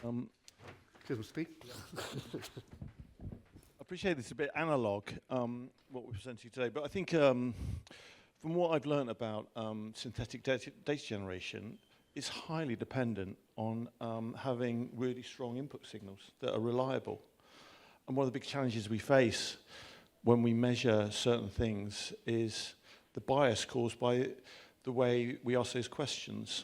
Can speak? I appreciate it's a bit analog, what we're presenting today, but I think from what I've learned about synthetic data generation, it's highly dependent on having really strong input signals that are reliable. And one of the big challenges we face when we measure certain things is the bias caused by the way we ask those questions.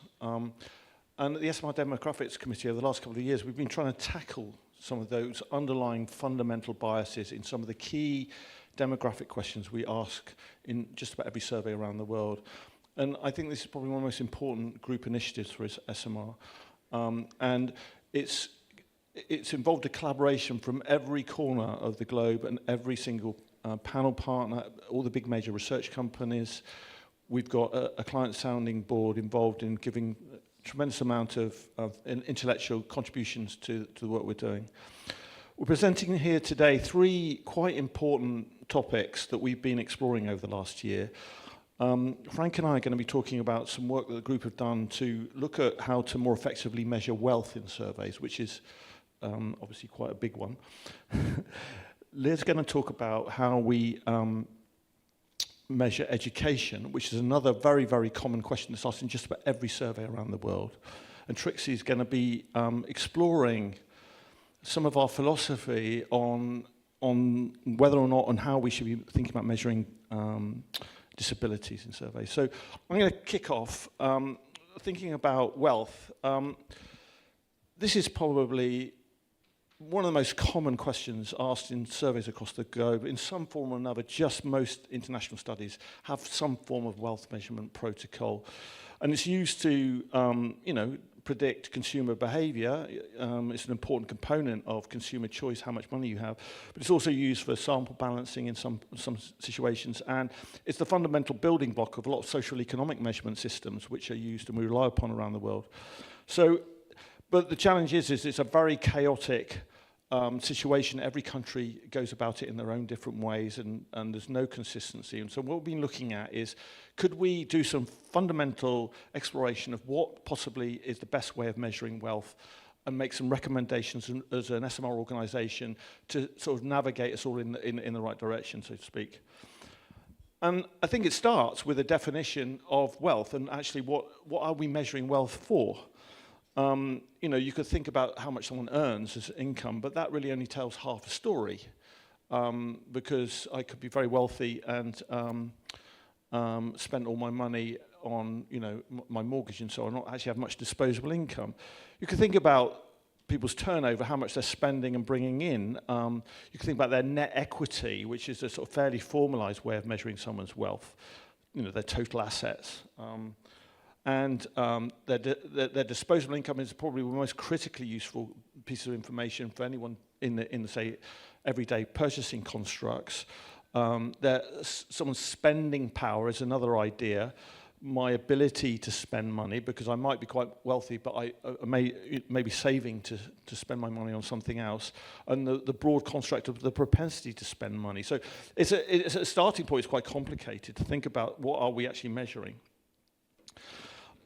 And at the ESOMAR Demographics Committee over the last couple of years, we've been trying to tackle some of those underlying fundamental biases in some of the key demographic questions we ask in just about every survey around the world. And I think this is probably one of the most important group initiatives for ESOMAR. And it's involved a collaboration from every corner of the globe and every single panel partner, all the big major research companies. We've got a client sounding board involved in giving tremendous amount of intellectual contributions to the work we're doing. We're presenting here today 3 quite important topics that we've been exploring over the last year. Frank and I are going to be talking about some work that the group have done to look at how to more effectively measure wealth in surveys, which is obviously quite a big one. Leah's going to talk about how we measure education, which is another very, very common question that's asked in just about every survey around the world. And Trixie is going to be exploring some of our philosophy on whether or not and how we should be thinking about measuring disabilities in surveys. So I'm going to kick off thinking about wealth. This is probably one of the most common questions asked in surveys across the globe. In some form or another, just most international studies have some form of wealth measurement protocol. And it's used to, predict consumer behavior. It's an important component of consumer choice, how much money you have. But it's also used for sample balancing in some situations. And it's the fundamental building block of a lot of social economic measurement systems which are used and we rely upon around the world. So, but the challenge is it's a very chaotic situation. Every country goes about it in their own different ways, and there's no consistency. And so what we've been looking at is, could we do some fundamental exploration of what possibly is the best way of measuring wealth and make some recommendations as an SMR organization to sort of navigate us all in the right direction, so to speak. And I think it starts with a definition of wealth and actually what are we measuring wealth for? You could think about how much someone earns as income, but that really only tells half a story, because I could be very wealthy and spend all my money on, my mortgage and so on, not actually have much disposable income. You could think about people's turnover, how much they're spending and bringing in. You could think about their net equity, which is a sort of fairly formalized way of measuring someone's wealth, their total assets. And their disposable income is probably the most critically useful piece of information for anyone in the say, everyday purchasing constructs. Someone's spending power is another idea. My ability to spend money, because I might be quite wealthy, but I may be saving to spend my money on something else. And the broad construct of the propensity to spend money. So it's a starting point. It's quite complicated to think about what are we actually measuring.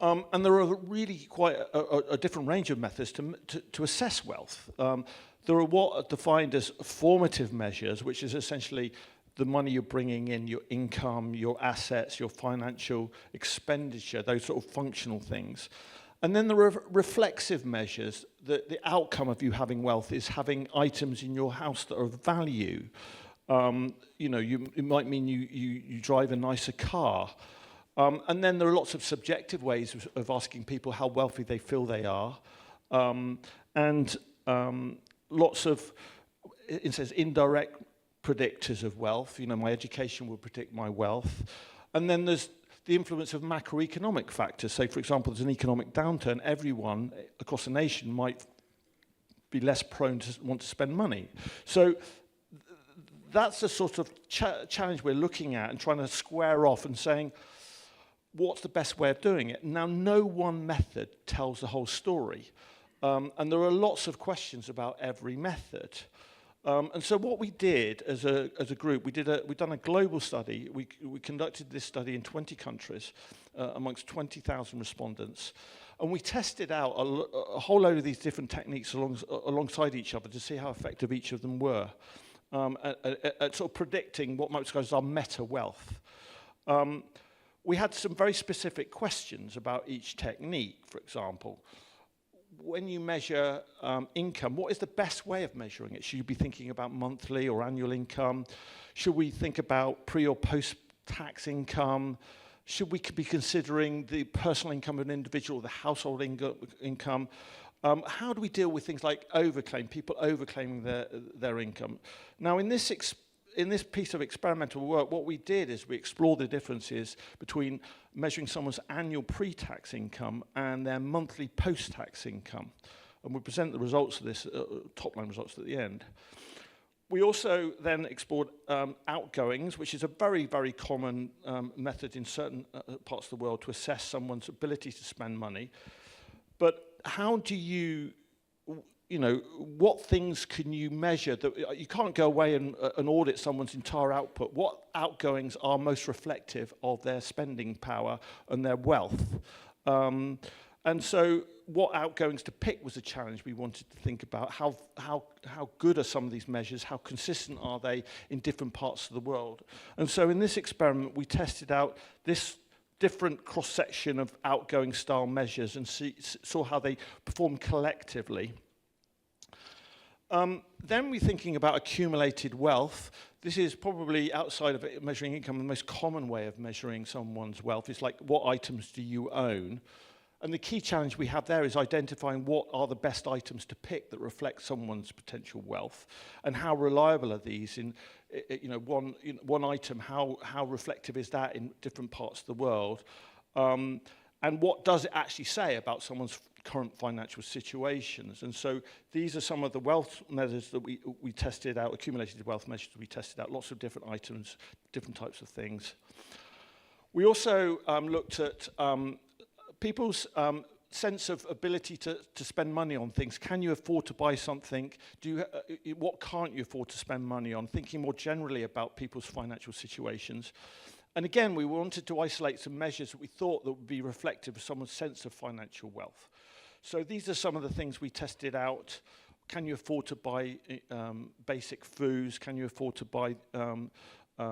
And there are really quite a different range of methods to assess wealth. There are what are defined as formative measures, which is essentially the money you're bringing in, your income, your assets, your financial expenditure, those sort of functional things. And then there are reflexive measures. The outcome of you having wealth is having items in your house that are of value. It might mean you drive a nicer car. And then there are lots of subjective ways of asking people how wealthy they feel they are. And lots of, it says, indirect predictors of wealth. My education will predict my wealth. And then there's the influence of macroeconomic factors. Say, for example, there's an economic downturn. Everyone across the nation might be less prone to want to spend money. So that's the sort of challenge we're looking at and trying to square off and saying, what's the best way of doing it? Now, no one method tells the whole story. And there are lots of questions about every method. And so what we did as a group, we've done a global study. We conducted this study in 20 countries amongst 20,000 respondents. And we tested out a whole load of these different techniques alongside each other to see how effective each of them were at sort of predicting what might be described as our meta wealth. We had some very specific questions about each technique, for example. When you measure income, what is the best way of measuring it? Should you be thinking about monthly or annual income? Should we think about pre or post-tax income? Should we be considering the personal income of an individual, the household income? How do we deal with things like overclaim, people overclaiming their income? Now, in this piece of experimental work, what we did is we explored the differences between measuring someone's annual pre-tax income and their monthly post-tax income. And we present the results of this, top-line results at the end. We also then explored outgoings, which is a very, very common method in certain parts of the world to assess someone's ability to spend money. But how do you what things can you measure? That you can't go away and audit someone's entire output. What outgoings are most reflective of their spending power and their wealth? And so what outgoings to pick was a challenge we wanted to think about. How good are some of these measures? How consistent are they in different parts of the world? And so in this experiment, we tested out this different cross-section of outgoing style measures and saw how they perform collectively. Then we're thinking about accumulated wealth. This is probably, outside of measuring income, the most common way of measuring someone's wealth. It's like, what items do you own? And the key challenge we have there is identifying what are the best items to pick that reflect someone's potential wealth, and how reliable are these in, one item, how reflective is that in different parts of the world, and what does it actually say about someone's current financial situations. And so these are some of the wealth measures that we tested out, accumulated wealth measures we tested out, lots of different items, different types of things. We also looked at people's sense of ability to spend money on things. Can you afford to buy something? What can't you afford to spend money on? Thinking more generally about people's financial situations. And again, we wanted to isolate some measures that we thought that would be reflective of someone's sense of financial wealth. So these are some of the things we tested out. Can you afford to buy basic foods? Can you afford to buy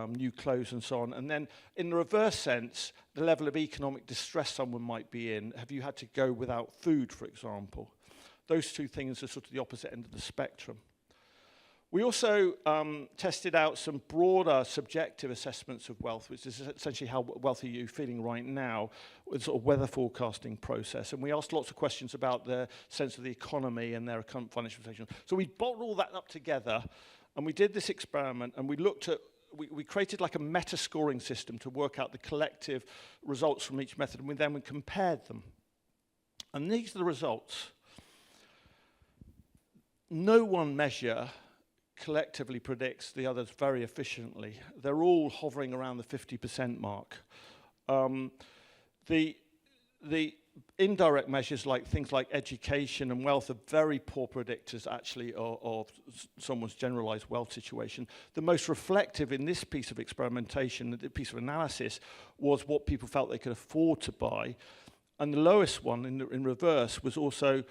new clothes and so on? And then in the reverse sense, the level of economic distress someone might be in. Have you had to go without food, for example? Those two things are sort of the opposite end of the spectrum. We also tested out some broader subjective assessments of wealth, which is essentially how wealthy are you feeling right now, with sort of weather forecasting process. And we asked lots of questions about their sense of the economy and their current financial situation. So we bottled all that up together, and we did this experiment, and we looked at, we created like a meta-scoring system to work out the collective results from each method, and we then compared them. And these are the results. No one measure collectively predicts the others very efficiently. They're all hovering around the 50% mark. The indirect measures, like things like education and wealth, are very poor predictors actually of someone's generalized wealth situation. The most reflective in this piece of experimentation, the piece of analysis, was what people felt they could afford to buy. And the lowest one in reverse was also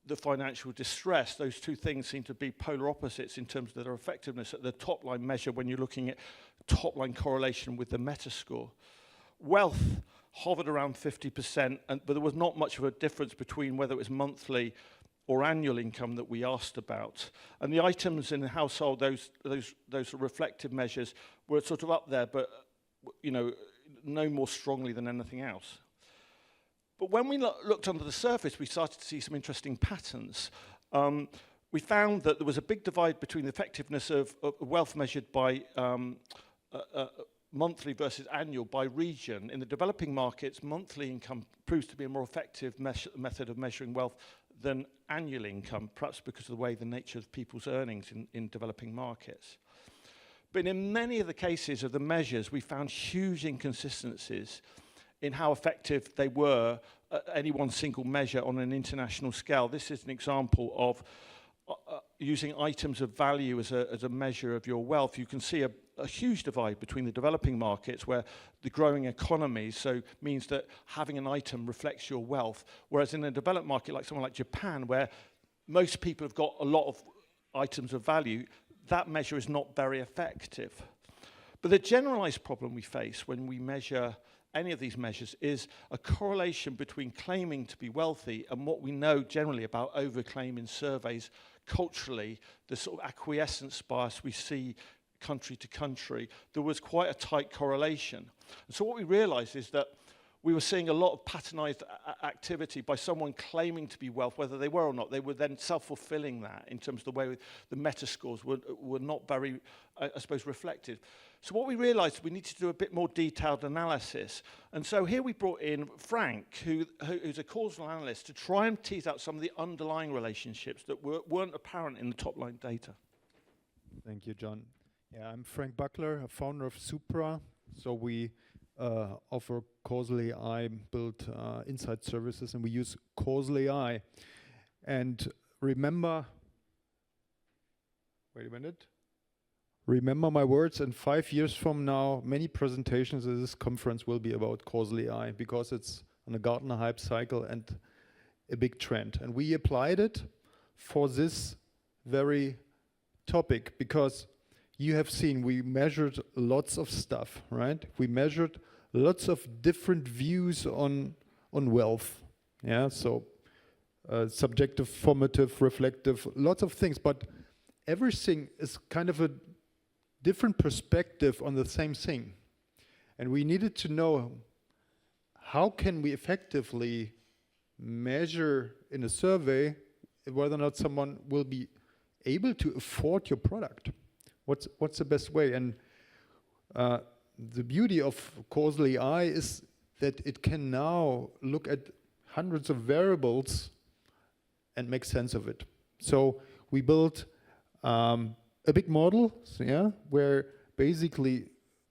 the financial distress. Those two things seem to be polar opposites in terms of their effectiveness at the top line measure when you're looking at top line correlation with the metascore. Wealth hovered around 50%, but there was not much of a difference between whether it was monthly or annual income that we asked about. And the items in the household, those reflective measures, were sort of up there, but no more strongly than anything else. But when we looked under the surface, we started to see some interesting patterns. We found that there was a big divide between the effectiveness of wealth measured by monthly versus annual by region. In the developing markets, monthly income proves to be a more effective method of measuring wealth than annual income, perhaps because of the way the nature of people's earnings in developing markets. But in many of the cases of the measures, we found huge inconsistencies in how effective they were at any one single measure on an international scale. This is an example of using items of value as a measure of your wealth, you can see a huge divide between the developing markets, where the growing economies means that having an item reflects your wealth, whereas in a developed market like somewhere like Japan, where most people have got a lot of items of value, that measure is not very effective. But the generalized problem we face when we measure any of these measures is a correlation between claiming to be wealthy and what we know generally about overclaim in surveys culturally, the sort of acquiescence bias we see country to country. There was quite a tight correlation. And so what we realized is that we were seeing a lot of patternized activity by someone claiming to be wealth, whether they were or not. They were then self-fulfilling that in terms of the way the meta scores were not very, I suppose, reflective. So what we realized, we need to do a bit more detailed analysis. And so here we brought in Frank, who's a causal analyst, to try and tease out some of the underlying relationships that weren't apparent in the top-line data. Thank you, John. Yeah, I'm Frank Buckler, a founder of SUPRA. So we offer causal AI, build insight services, and we use causal AI. And remember, wait a minute. Remember my words, in 5 years from now, many presentations at this conference will be about causal AI, because it's on a Gartner hype cycle and a big trend. And we applied it for this very topic, because you have seen we measured lots of stuff, right? We measured lots of different views on wealth. Yeah, so subjective, formative, reflective, lots of things, but everything is kind of a different perspective on the same thing. And we needed to know, how can we effectively measure in a survey whether or not someone will be able to afford your product? What's the best way? And the beauty of causal AI is that it can now look at hundreds of variables and make sense of it. So we built a big model, yeah, where basically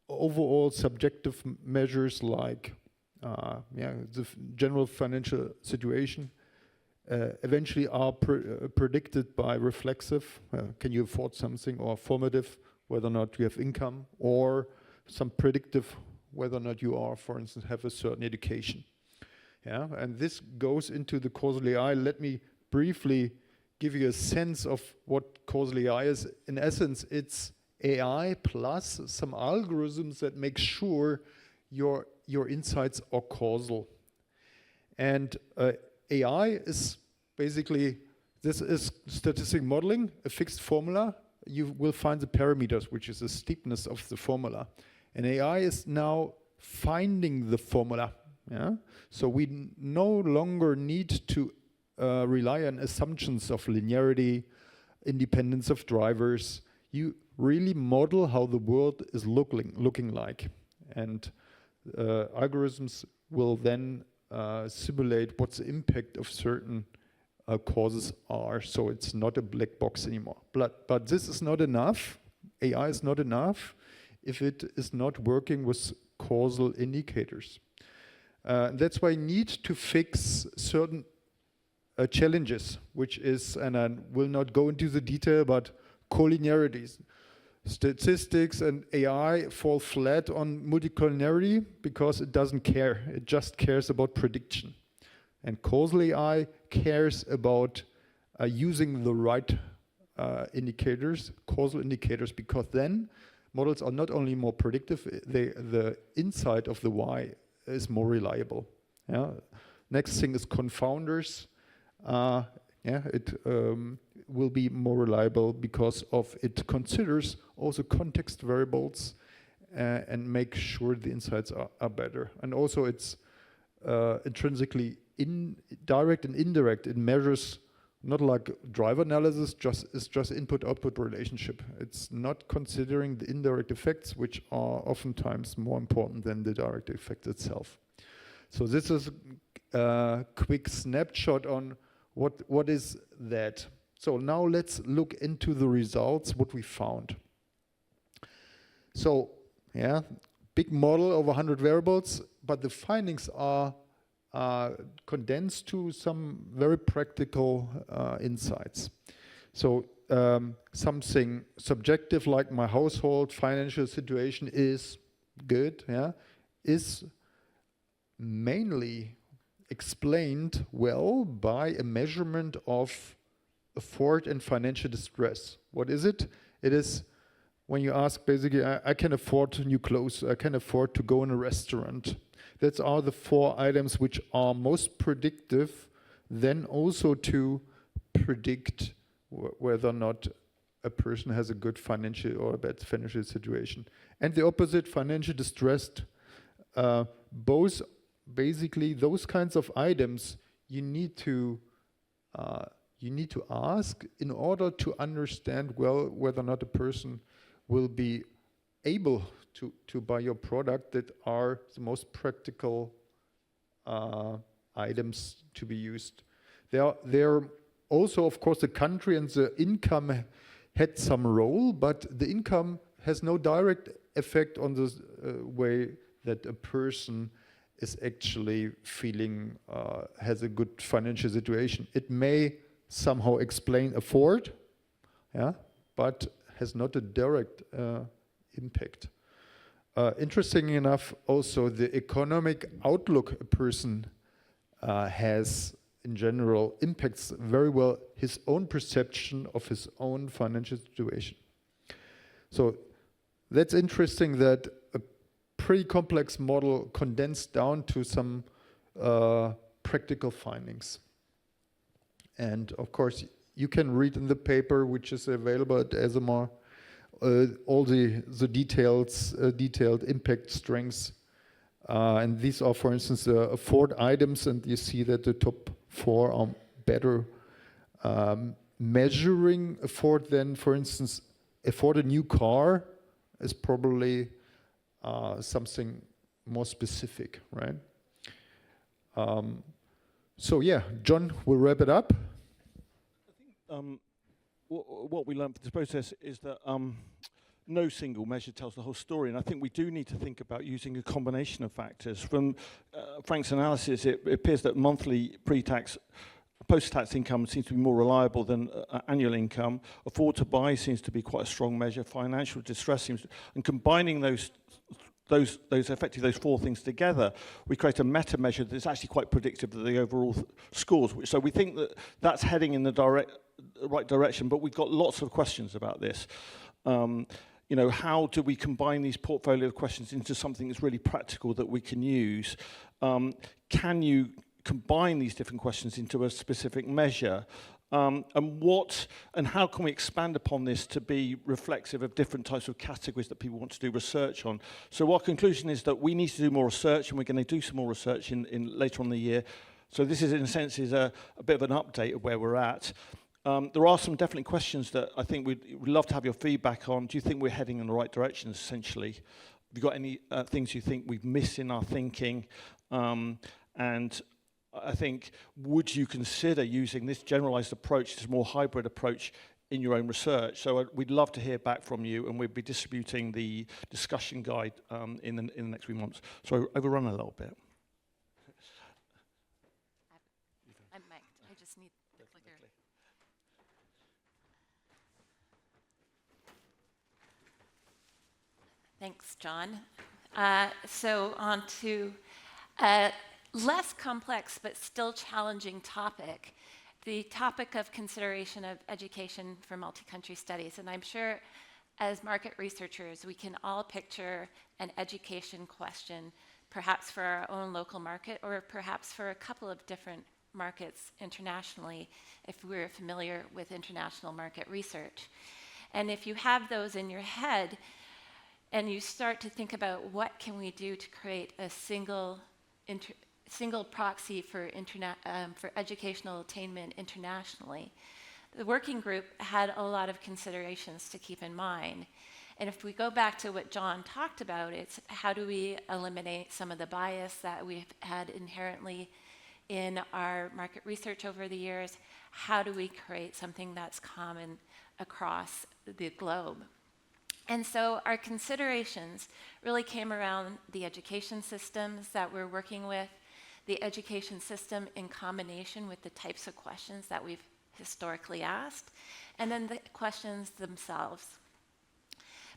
overall subjective measures like the general financial situation eventually are predicted by reflexive, can you afford something, or formative, whether or not you have income, or some predictive, whether or not you are, for instance, have a certain education. Yeah, and this goes into the causal AI. Let me briefly give you a sense of what causal AI is. In essence, it's AI plus some algorithms that make sure your insights are causal. And AI is basically, this is statistic modeling, a fixed formula. You will find the parameters, which is the steepness of the formula. And AI is now finding the formula. Yeah? So we no longer need to rely on assumptions of linearity, independence of drivers. You really model how the world is looking like. And algorithms will then simulate what the impact of certain causes are. So it's not a black box anymore. But this is not enough. AI is not enough if it is not working with causal indicators. That's why you need to fix certain challenges, which is, and I will not go into the detail, but collinearities. Statistics and AI fall flat on multicollinearity because it doesn't care. It just cares about prediction. And causal AI cares about using the right indicators, causal indicators, because then models are not only more predictive, the insight of the why is more reliable. Yeah. Next thing is confounders. It will be more reliable because of it considers also context variables and make sure the insights are better. And also it's intrinsically direct and indirect. It measures not like driver analysis, it's just input-output relationship. It's not considering the indirect effects, which are oftentimes more important than the direct effect itself. So this is a quick snapshot on what is that. So now let's look into the results, what we found. So, yeah, big model of 100 variables, but the findings are condensed to some very practical insights. So something subjective like my household financial situation is good, yeah, is mainly explained well by a measurement of effort and financial distress. What is it? It is when you ask basically, I can afford new clothes, I can afford to go in a restaurant. That's are the 4 items which are most predictive, then also to predict whether or not a person has a good financial or a bad financial situation. And the opposite, financial distressed, both basically those kinds of items you need to ask in order to understand well whether or not a person will be able to buy your product that are the most practical items to be used. There also, of course, the country and the income had some role, but the income has no direct effect on the way that a person is actually feeling has a good financial situation. It may somehow explain afford, yeah, but has not a direct impact. Interestingly enough, also the economic outlook a person has in general impacts very well his own perception of his own financial situation. So that's interesting that a pretty complex model condensed down to some practical findings. And of course, you can read in the paper, which is available at ESOMAR, all the detailed impact strengths. And these are, for instance, 4 items, and you see that the top 4 are better measuring afford than, for instance, afford a new car is probably something more specific, right? So yeah, Jon will wrap it up. I think what we learned from this process is that no single measure tells the whole story, and I think we do need to think about using a combination of factors. From Frank's analysis, it appears that monthly pre-tax, post-tax income seems to be more reliable than annual income. Afford to buy seems to be quite a strong measure. Financial distress seems, and combining those 4 things together, we create a meta measure that's actually quite predictive of the overall scores. So we think that that's heading in the right direction, but we've got lots of questions about this. You know, how do we combine these portfolio of questions into something that's really practical that we can use? Can you combine these different questions into a specific measure? And how can we expand upon this to be reflexive of different types of categories that people want to do research on? So our conclusion is that we need to do more research, and we're going to do some more research in later on in the year. So this is, in a sense, a bit of an update of where we're at. There are some definitely questions that I think we'd love to have your feedback on. Do you think we're heading in the right direction, essentially? Have you got any things you think we've missed in our thinking? And I think, would you consider using this generalized approach, this more hybrid approach, in your own research? So we'd love to hear back from you, and we'll be distributing the discussion guide in the next few months. So I overrun a little bit. I'm mic'd. I just need the clicker. Thanks, Jon. So on to less complex but still challenging topic, the topic of consideration of education for multi-country studies. And I'm sure as market researchers, we can all picture an education question, perhaps for our own local market or perhaps for a couple of different markets internationally, if we're familiar with international market research. And if you have those in your head and you start to think about what can we do to create a single proxy for educational attainment internationally, the working group had a lot of considerations to keep in mind. And if we go back to what Jon talked about, it's how do we eliminate some of the bias that we've had inherently in our market research over the years? How do we create something that's common across the globe? And so our considerations really came around the education systems that we're working with, the education system in combination with the types of questions that we've historically asked, and then the questions themselves.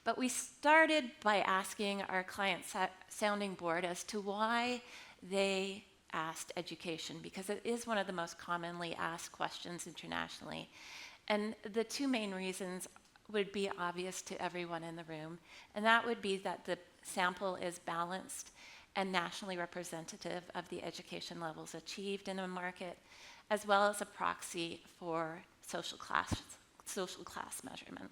But we started by asking our client sounding board as to why they asked education, because it is one of the most commonly asked questions internationally. And the two main reasons would be obvious to everyone in the room, and that would be that the sample is balanced and nationally representative of the education levels achieved in a market, as well as a proxy for social class measurement.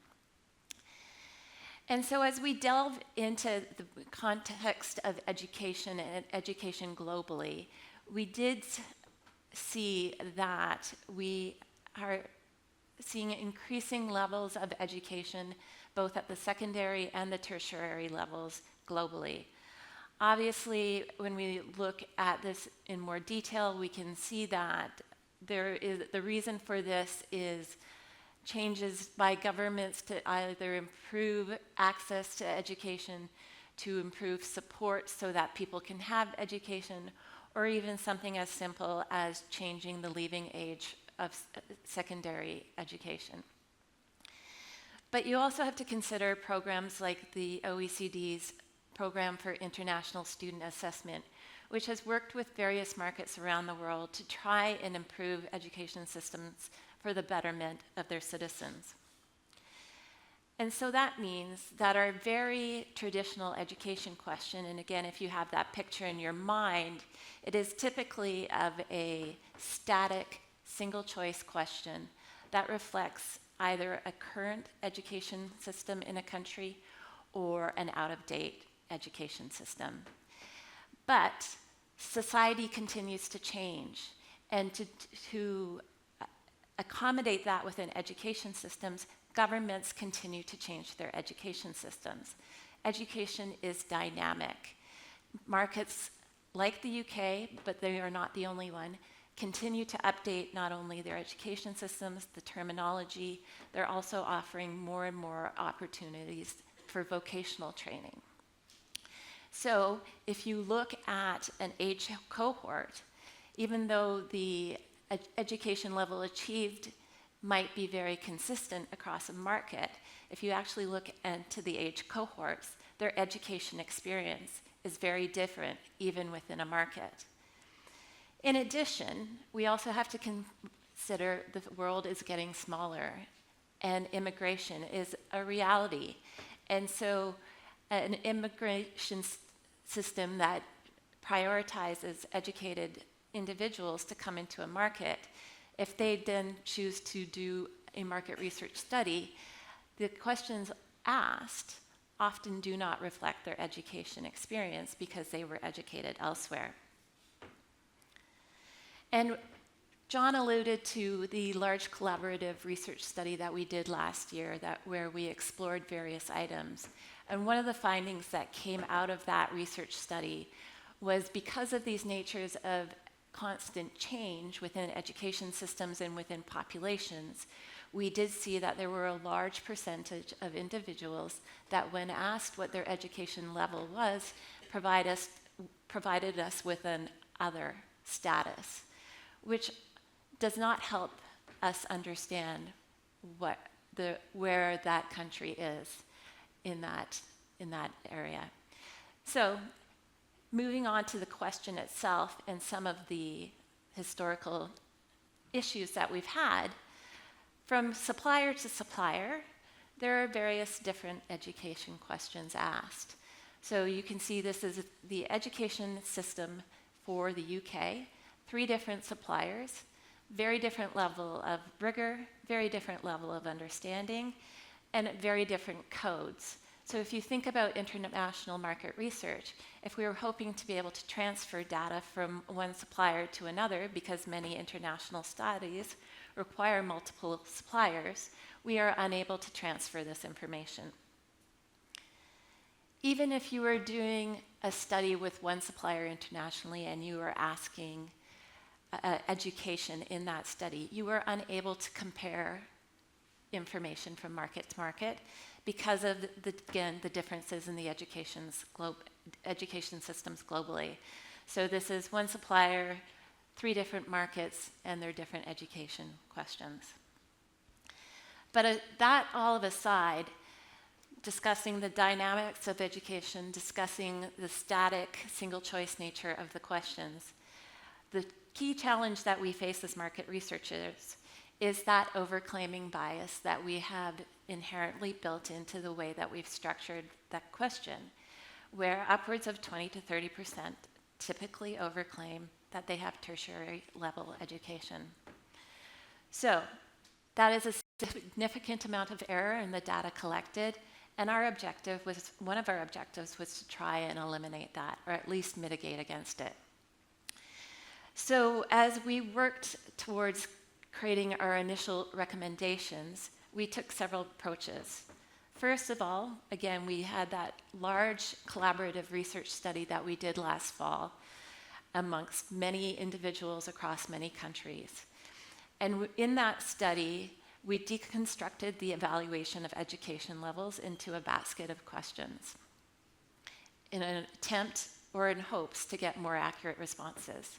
And so as we delve into the context of education and education globally, we did see that we are seeing increasing levels of education both at the secondary and the tertiary levels globally. Obviously, when we look at this in more detail, we can see that the reason for this is changes by governments to either improve access to education, to improve support so that people can have education, or even something as simple as changing the leaving age of secondary education. But you also have to consider programs like the OECD's Program for International Student Assessment, which has worked with various markets around the world to try and improve education systems for the betterment of their citizens. And so that means that our very traditional education question, and again, if you have that picture in your mind, it is typically of a static, single choice question that reflects either a current education system in a country or an out-of-date education system. But society continues to change, and to accommodate that within education systems, governments continue to change their education systems. Education is dynamic. Markets like the UK, but they are not the only one, continue to update not only their education systems, the terminology, they're also offering more and more opportunities for vocational training. So if you look at an age cohort, even though the education level achieved might be very consistent across a market, if you actually look into the age cohorts, their education experience is very different even within a market. In addition, we also have to consider the world is getting smaller and immigration is a reality. And so an immigration system that prioritizes educated individuals to come into a market, if they then choose to do a market research study, the questions asked often do not reflect their education experience because they were educated elsewhere. And Jon alluded to the large collaborative research study that we did last year where we explored various items. And one of the findings that came out of that research study was because of these natures of constant change within education systems and within populations, we did see that there were a large percentage of individuals that when asked what their education level was, provided us with an other status, which does not help us understand where that country is in that area. So moving on to the question itself and some of the historical issues that we've had, from supplier to supplier, there are various different education questions asked. So you can see this is the education system for the UK, 3 different suppliers, very different level of rigor, very different level of understanding, and very different codes. So if you think about international market research, if we were hoping to be able to transfer data from one supplier to another, because many international studies require multiple suppliers, we are unable to transfer this information. Even if you were doing a study with one supplier internationally and you were asking education in that study, you were unable to compare information from market to market because of, the differences in the education systems globally. So this is one supplier 3 different markets and their different education questions. But that all of aside, discussing the dynamics of education, discussing the static single choice nature of the questions, the key challenge that we face as market researchers is that overclaiming bias that we have inherently built into the way that we've structured that question, where upwards of 20 to 30% typically overclaim that they have tertiary level education. So that is a significant amount of error in the data collected, and one of our objectives was to try and eliminate that, or at least mitigate against it. So as we worked towards creating our initial recommendations, we took several approaches. First of all, again, we had that large collaborative research study that we did last fall amongst many individuals across many countries. And in that study, we deconstructed the evaluation of education levels into a basket of questions in an attempt or in hopes to get more accurate responses.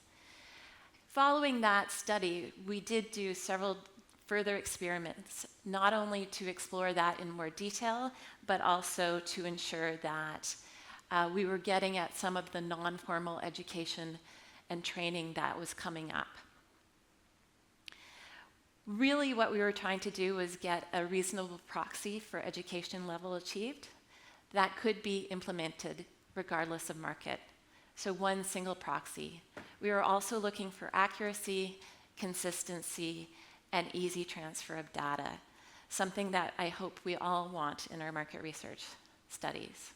Following that study, we did do several further experiments, not only to explore that in more detail, but also to ensure that we were getting at some of the non-formal education and training that was coming up. Really, what we were trying to do was get a reasonable proxy for education level achieved that could be implemented regardless of market. So one single proxy. We were also looking for accuracy, consistency, and easy transfer of data, something that I hope we all want in our market research studies.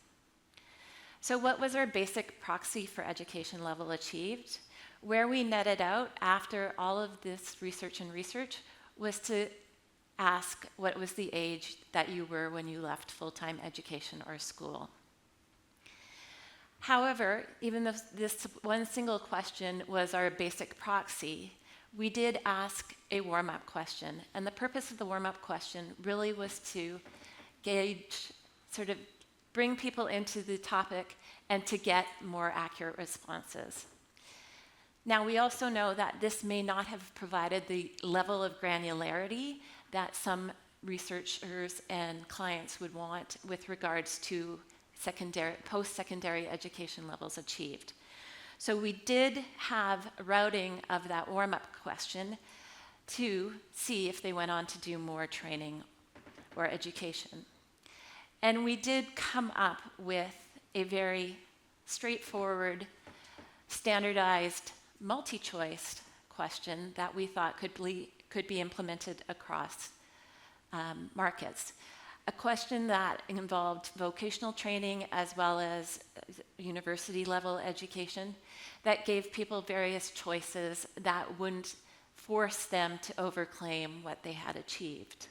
So what was our basic proxy for education level achieved? Where we netted out after all of this research was to ask what was the age that you were when you left full-time education or school. However, even though this one single question was our basic proxy, we did ask a warm-up question. And the purpose of the warm-up question really was to gauge, sort of bring people into the topic and to get more accurate responses. Now, we also know that this may not have provided the level of granularity that some researchers and clients would want with regards to post-secondary education levels achieved. So we did have routing of that warm-up question to see if they went on to do more training or education. And we did come up with a very straightforward, standardized, multi-choice question that we thought could be implemented across markets. A question that involved vocational training as well as university level education that gave people various choices that wouldn't force them to overclaim what they had achieved.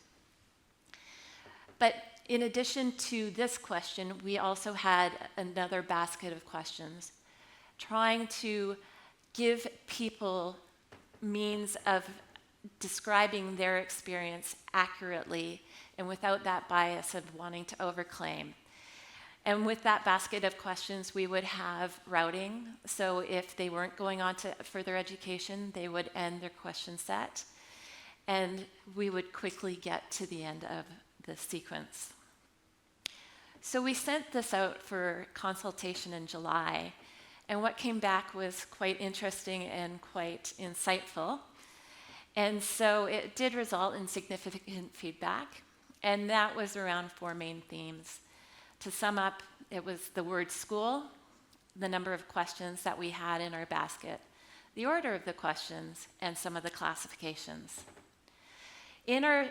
But in addition to this question, we also had another basket of questions, trying to give people means of describing their experience accurately and without that bias of wanting to overclaim. And with that basket of questions, we would have routing. So if they weren't going on to further education, they would end their question set. And we would quickly get to the end of the sequence. So we sent this out for consultation in July. And what came back was quite interesting and quite insightful. And so it did result in significant feedback. And that was around 4 main themes. To sum up, it was the word school, the number of questions that we had in our basket, the order of the questions, and some of the classifications. In our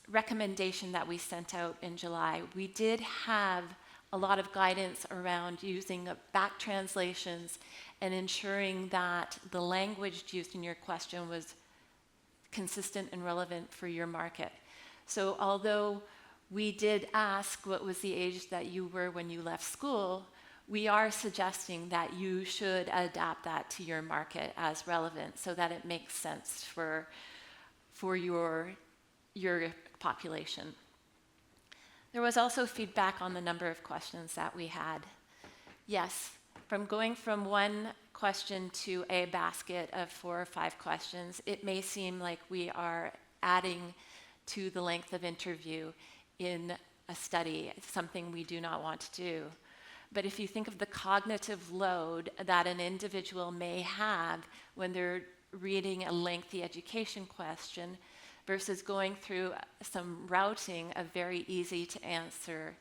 recommendation that we sent out in July, we did have a lot of guidance around using back translations and ensuring that the language used in your question was consistent and relevant for your market. So although we did ask what was the age that you were when you left school, we are suggesting that you should adapt that to your market as relevant so that it makes sense for your population. There was also feedback on the number of questions that we had. Yes, from going from one question to a basket of 4 or 5 questions, it may seem like we are adding to the length of interview in a study, something we do not want to do. But if you think of the cognitive load that an individual may have when they're reading a lengthy education question versus going through some routing of very easy to answer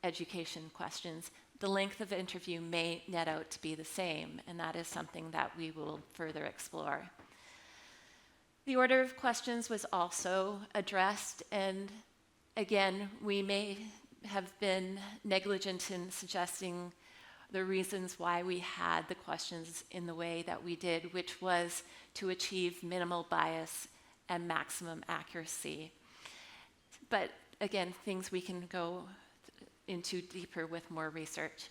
education questions, the length of interview may net out to be the same, and that is something that we will further explore. The order of questions was also addressed, and again, we may have been negligent in suggesting the reasons why we had the questions in the way that we did, which was to achieve minimal bias and maximum accuracy. But again, things we can go into deeper with more research.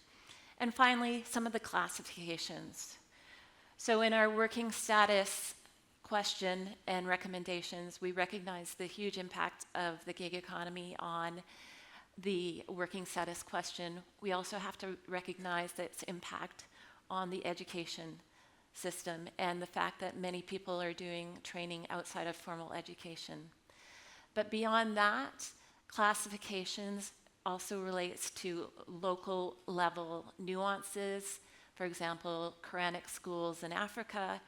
And finally, some of the classifications. So in our working status question and recommendations, we recognize the huge impact of the gig economy on the working status question. We also have to recognize its impact on the education system and the fact that many people are doing training outside of formal education. But beyond that, classifications also relates to local level nuances, for example, Quranic schools in Africa,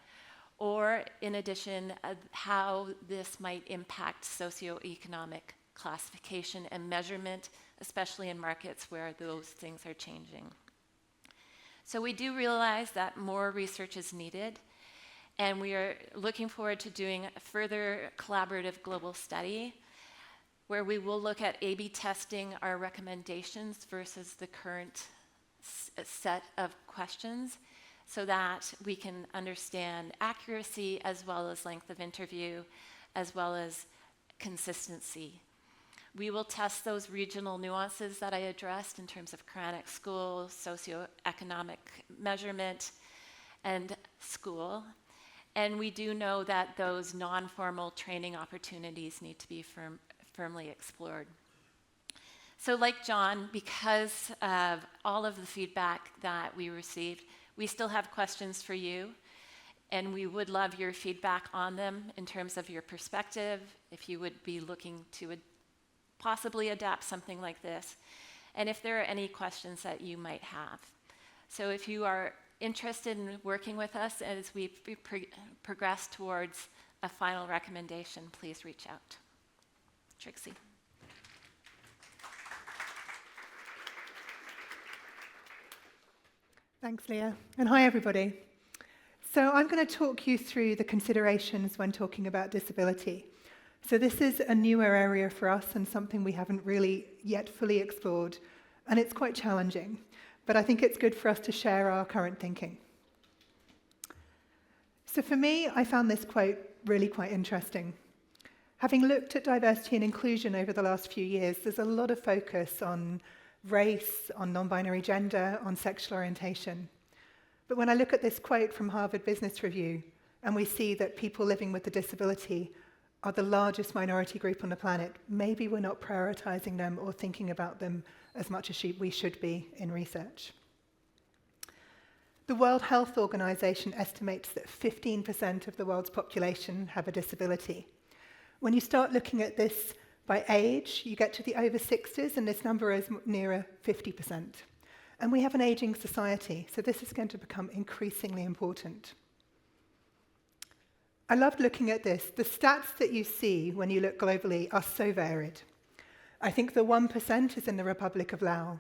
or in addition, how this might impact socioeconomic classification and measurement, especially in markets where those things are changing. So we do realize that more research is needed, and we are looking forward to doing a further collaborative global study where we will look at A/B testing our recommendations versus the current set of questions so that we can understand accuracy as well as length of interview, as well as consistency. We will test those regional nuances that I addressed in terms of Quranic school, socioeconomic measurement, and school. And we do know that those non-formal training opportunities need to be firmly explored. So like Jon, because of all of the feedback that we received, we still have questions for you, and we would love your feedback on them in terms of your perspective, if you would be looking to possibly adapt something like this, and if there are any questions that you might have. So if you are interested in working with us as we progress towards a final recommendation, please reach out. Trixie. Thanks, Leah. And hi, everybody. So I'm going to talk you through the considerations when talking about disability. So this is a newer area for us and something we haven't really yet fully explored, and it's quite challenging. But I think it's good for us to share our current thinking. So for me, I found this quote really quite interesting. Having looked at diversity and inclusion over the last few years, there's a lot of focus on race, on non-binary gender, on sexual orientation. But when I look at this quote from Harvard Business Review, and we see that people living with a disability are the largest minority group on the planet, maybe we're not prioritizing them or thinking about them as much as we should be in research. The World Health Organization estimates that 15% of the world's population have a disability. When you start looking at this by age, you get to the over 60s, and this number is nearer 50%. And we have an aging society, so this is going to become increasingly important. I loved looking at this. The stats that you see when you look globally are so varied. I think the 1% is in the Republic of Laos,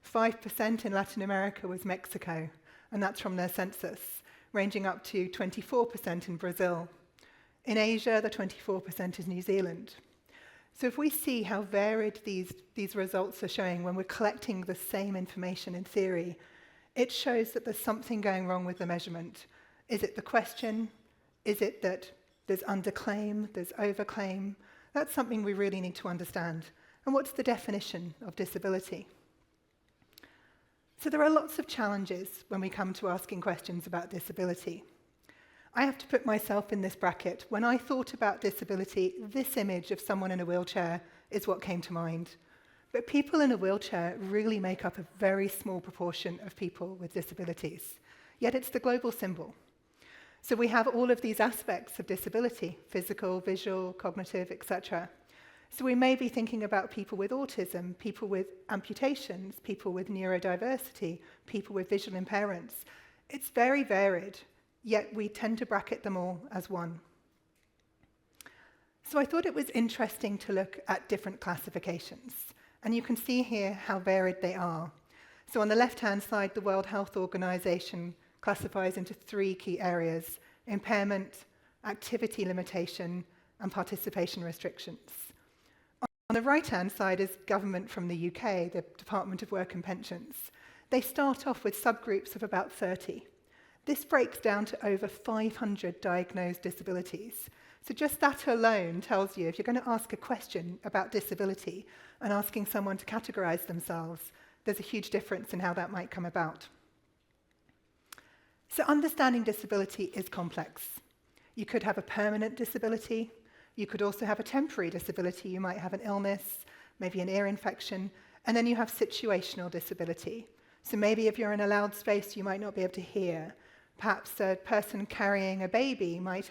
5% in Latin America was Mexico, and that's from their census, ranging up to 24% in Brazil. In Asia, the 24% is New Zealand. So if we see how varied these results are showing when we're collecting the same information in theory, it shows that there's something going wrong with the measurement. Is it the question? Is it that there's underclaim, there's overclaim? That's something we really need to understand. And what's the definition of disability? So there are lots of challenges when we come to asking questions about disability. I have to put myself in this bracket. When I thought about disability, this image of someone in a wheelchair is what came to mind. But people in a wheelchair really make up a very small proportion of people with disabilities. yet it's the global symbol. So we have all of these aspects of disability, physical, visual, cognitive, etc. So we may be thinking about people with autism, people with amputations, people with neurodiversity, people with visual impairments. It's very varied, yet we tend to bracket them all as one. So I thought it was interesting to look at different classifications. And you can see here how varied they are. So on the left-hand side, the World Health Organization classifies into 3 key areas: impairment, activity limitation, and participation restrictions. On the right-hand side is government from the UK, the Department of Work and Pensions. They start off with subgroups of about 30. This breaks down to over 500 diagnosed disabilities. So just that alone tells you, if you're going to ask a question about disability and asking someone to categorize themselves, there's a huge difference in how that might come about. So understanding disability is complex. You could have a permanent disability. You could also have a temporary disability. You might have an illness, maybe an ear infection, and then you have situational disability. So maybe if you're in a loud space, you might not be able to hear. Perhaps a person carrying a baby might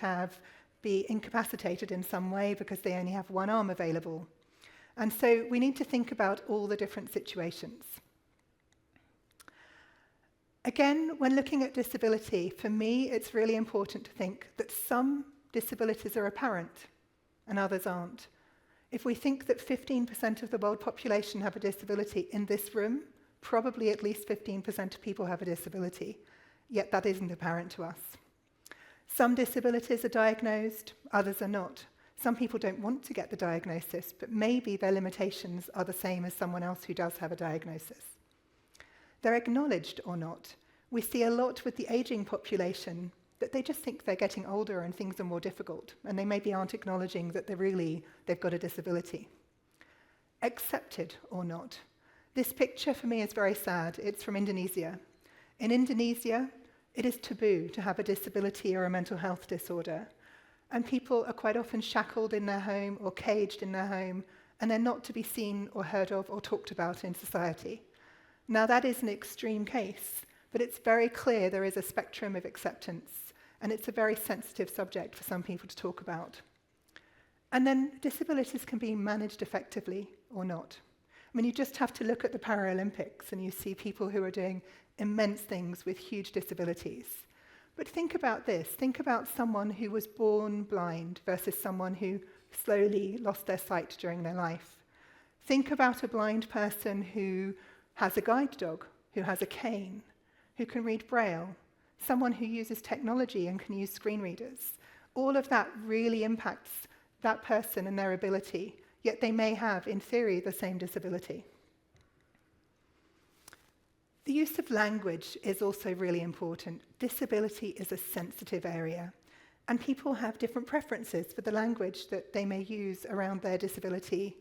be incapacitated in some way because they only have one arm available. And so we need to think about all the different situations. Again, when looking at disability, for me, it's really important to think that some disabilities are apparent and others aren't. If we think that 15% of the world population have a disability in this room, probably at least 15% of people have a disability, yet that isn't apparent to us. Some disabilities are diagnosed, others are not. Some people don't want to get the diagnosis, but maybe their limitations are the same as someone else who does have a diagnosis. They're acknowledged or not. We see a lot with the aging population that they just think they're getting older and things are more difficult, and they maybe aren't acknowledging that they've got a disability. Accepted or not. This picture for me is very sad. It's from Indonesia. In Indonesia, it is taboo to have a disability or a mental health disorder, and people are quite often shackled in their home or caged in their home, and they're not to be seen or heard of or talked about in society. Now that is an extreme case, but it's very clear there is a spectrum of acceptance, and it's a very sensitive subject for some people to talk about. And then disabilities can be managed effectively or not. I mean, you just have to look at the Paralympics and you see people who are doing immense things with huge disabilities. But think about this. Think about someone who was born blind versus someone who slowly lost their sight during their life. Think about a blind person who has a guide dog, who has a cane, who can read Braille, someone who uses technology and can use screen readers. All of that really impacts that person and their ability, yet they may have, in theory, the same disability. The use of language is also really important. Disability is a sensitive area, and people have different preferences for the language that they may use around their disability.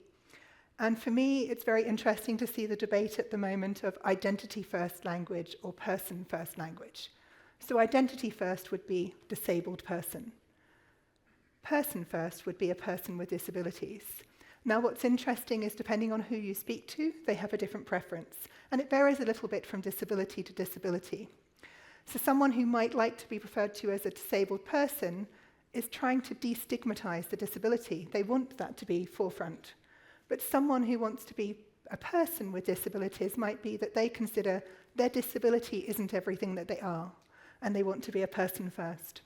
And for me, it's very interesting to see the debate at the moment of identity-first language or person-first language. So identity-first would be disabled person. Person-first would be a person with disabilities. Now, what's interesting is depending on who you speak to, they have a different preference. And it varies a little bit from disability to disability. So someone who might like to be referred to as a disabled person is trying to destigmatize the disability. They want that to be forefront. But someone who wants to be a person with disabilities might be that they consider their disability isn't everything that they are, and they want to be a person first.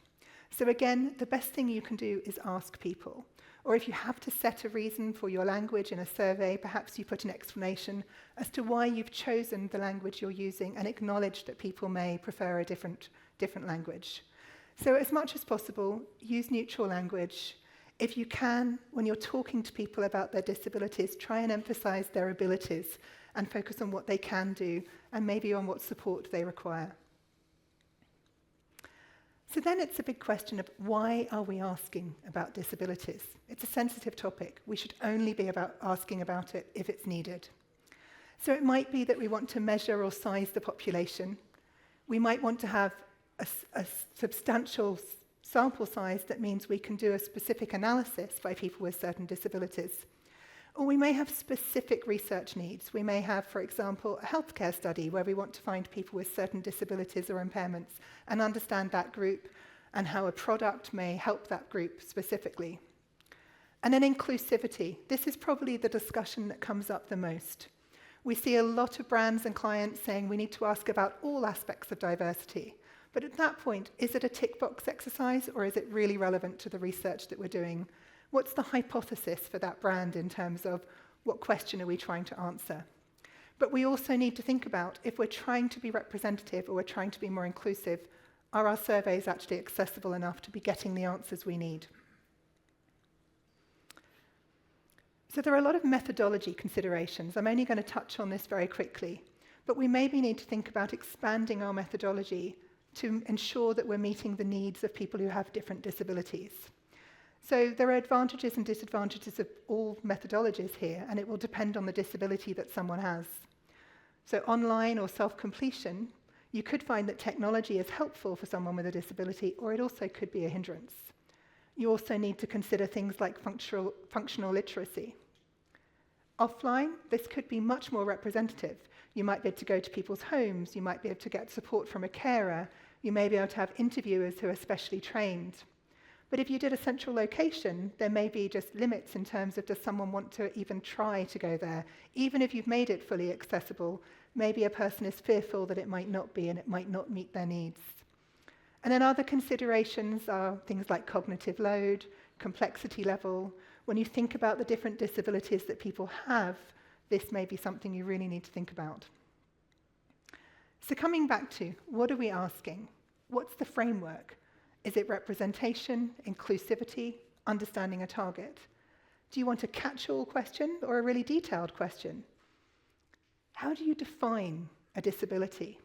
So again, the best thing you can do is ask people. Or if you have to set a reason for your language in a survey, perhaps you put an explanation as to why you've chosen the language you're using and acknowledge that people may prefer a different language. So as much as possible, use neutral language. If you can, when you're talking to people about their disabilities, try and emphasize their abilities and focus on what they can do and maybe on what support they require. So then it's a big question of why are we asking about disabilities? It's a sensitive topic. We should only be asking about it if it's needed. So it might be that we want to measure or size the population. We might want to have a substantial sample size that means we can do a specific analysis by people with certain disabilities. Or we may have specific research needs. We may have, for example, a healthcare study where we want to find people with certain disabilities or impairments and understand that group and how a product may help that group specifically. And then inclusivity. This is probably the discussion that comes up the most. We see a lot of brands and clients saying we need to ask about all aspects of diversity. But at that point, is it a tick box exercise or is it really relevant to the research that we're doing? What's the hypothesis for that brand in terms of what question are we trying to answer? But we also need to think about if we're trying to be representative or we're trying to be more inclusive, are our surveys actually accessible enough to be getting the answers we need? So there are a lot of methodology considerations. I'm only going to touch on this very quickly, but we maybe need to think about expanding our methodology to ensure that we're meeting the needs of people who have different disabilities. So there are advantages and disadvantages of all methodologies here, and it will depend on the disability that someone has. So online or self-completion, you could find that technology is helpful for someone with a disability, or it also could be a hindrance. You also need to consider things like functional literacy. Offline, this could be much more representative. You might be able to go to people's homes, you might be able to get support from a carer, you may be able to have interviewers who are specially trained. But if you did a central location, there may be just limits in terms of does someone want to even try to go there. Even if you've made it fully accessible, maybe a person is fearful that it might not be and it might not meet their needs. And then other considerations are things like cognitive load, complexity level. When you think about the different disabilities that people have, this may be something you really need to think about. So coming back to, what are we asking? What's the framework? Is it representation, inclusivity, understanding a target? Do you want a catch-all question or a really detailed question? How do you define a disability?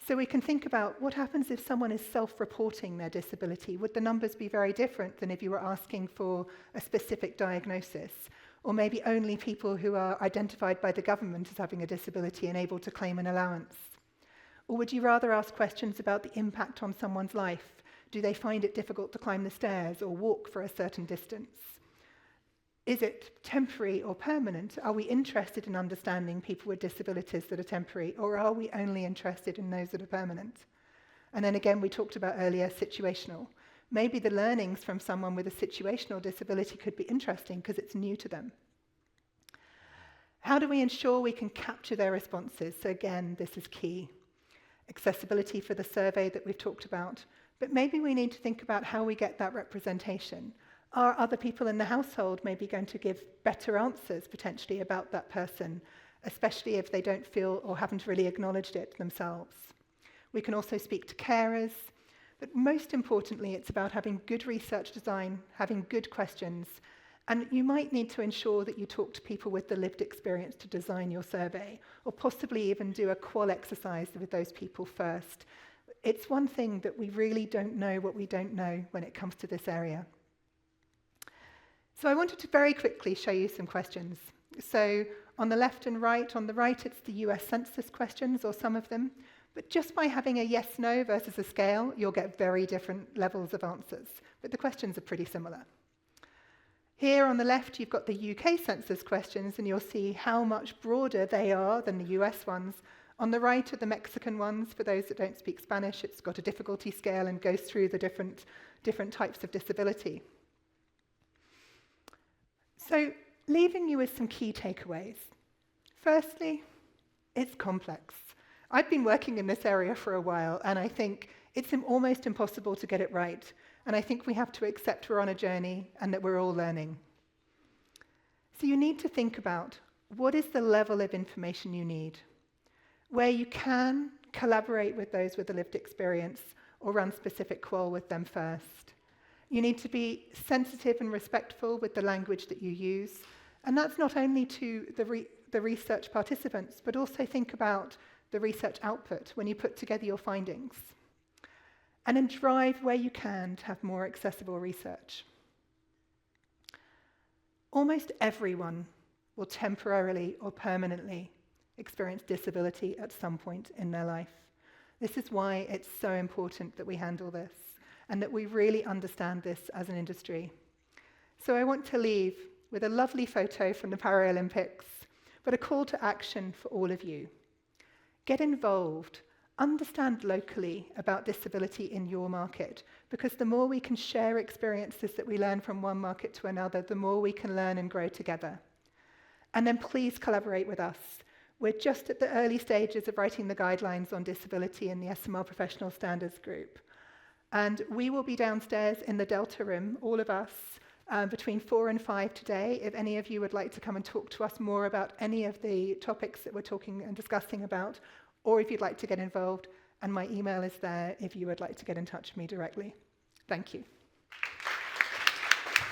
So we can think about what happens if someone is self-reporting their disability. Would the numbers be very different than if you were asking for a specific diagnosis? Or maybe only people who are identified by the government as having a disability and able to claim an allowance? Or would you rather ask questions about the impact on someone's life? Do they find it difficult to climb the stairs or walk for a certain distance? Is it temporary or permanent? Are we interested in understanding people with disabilities that are temporary, or are we only interested in those that are permanent? And then again, we talked about earlier situational. Maybe the learnings from someone with a situational disability could be interesting because it's new to them. How do we ensure we can capture their responses? So again, this is key. Accessibility for the survey that we've talked about, but maybe we need to think about how we get that representation. Are other people in the household maybe going to give better answers potentially about that person, especially if they don't feel or haven't really acknowledged it themselves? We can also speak to carers, but most importantly, it's about having good research design, having good questions, and you might need to ensure that you talk to people with the lived experience to design your survey, or possibly even do a qual exercise with those people first. It's one thing that we really don't know what we don't know when it comes to this area. So I wanted to very quickly show you some questions. So on the left and right, on the right it's the US Census questions, or some of them, but just by having a yes-no versus a scale, you'll get very different levels of answers, but the questions are pretty similar. Here on the left you've got the UK Census questions, and you'll see how much broader they are than the US ones. On the right are the Mexican ones. For those that don't speak Spanish, it's got a difficulty scale and goes through the different types of disability. So, leaving you with some key takeaways. Firstly, it's complex. I've been working in this area for a while, and I think it's almost impossible to get it right. And I think we have to accept we're on a journey and that we're all learning. So you need to think about, what is the level of information you need? Where you can, collaborate with those with a lived experience or run specific qual with them first. You need to be sensitive and respectful with the language that you use. And that's not only to the research participants, but also think about the research output when you put together your findings. And then drive where you can to have more accessible research. Almost everyone will temporarily or permanently experience disability at some point in their life. This is why it's so important that we handle this and that we really understand this as an industry. So I want to leave with a lovely photo from the Paralympics, but a call to action for all of you. Get involved. Understand locally about disability in your market, because the more we can share experiences that we learn from one market to another, the more we can learn and grow together. And then please collaborate with us. We're just at the early stages of writing the guidelines on disability in the ESOMAR Professional Standards Group. And we will be downstairs in the Delta room, all of us, between 4 and 5 today, if any of you would like to come and talk to us more about any of the topics that we're talking and discussing about, or if you'd like to get involved, and my email is there if you would like to get in touch with me directly. Thank you.